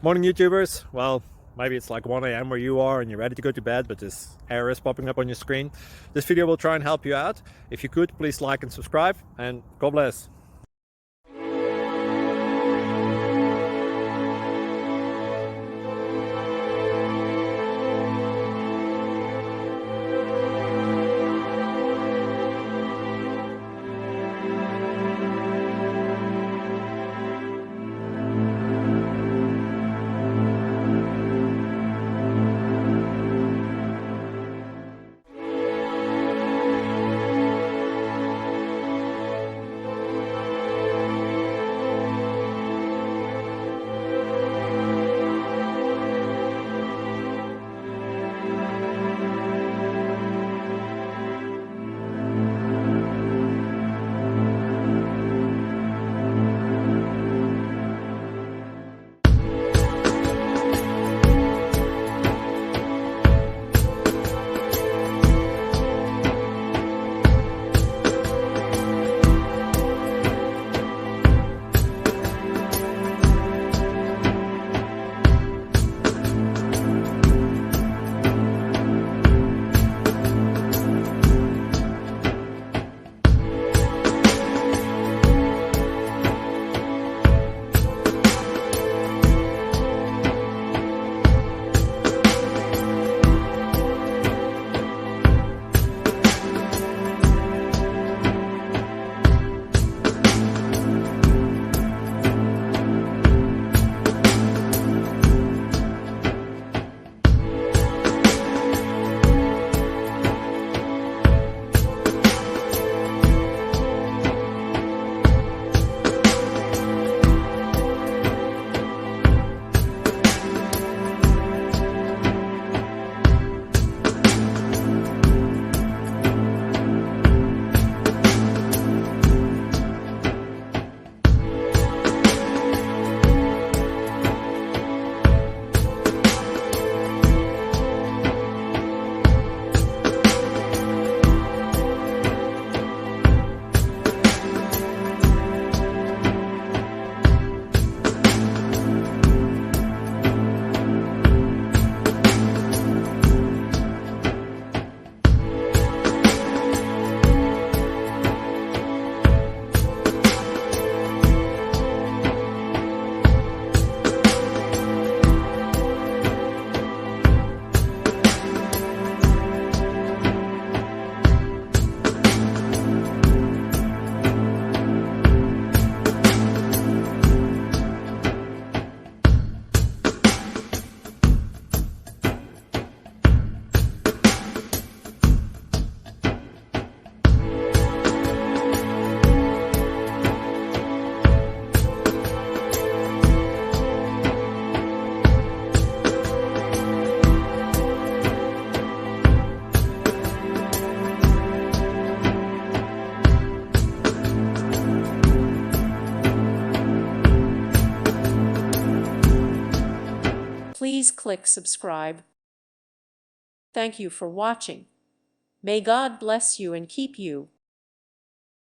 Morning YouTubers. Well, maybe it's like 1 a.m. where you are and you're ready to go to bed, but this error is popping up on your screen. This video will try and help you out. If you could, please like and subscribe, and God bless. Please click subscribe. Thank you for watching. May God bless you and keep you.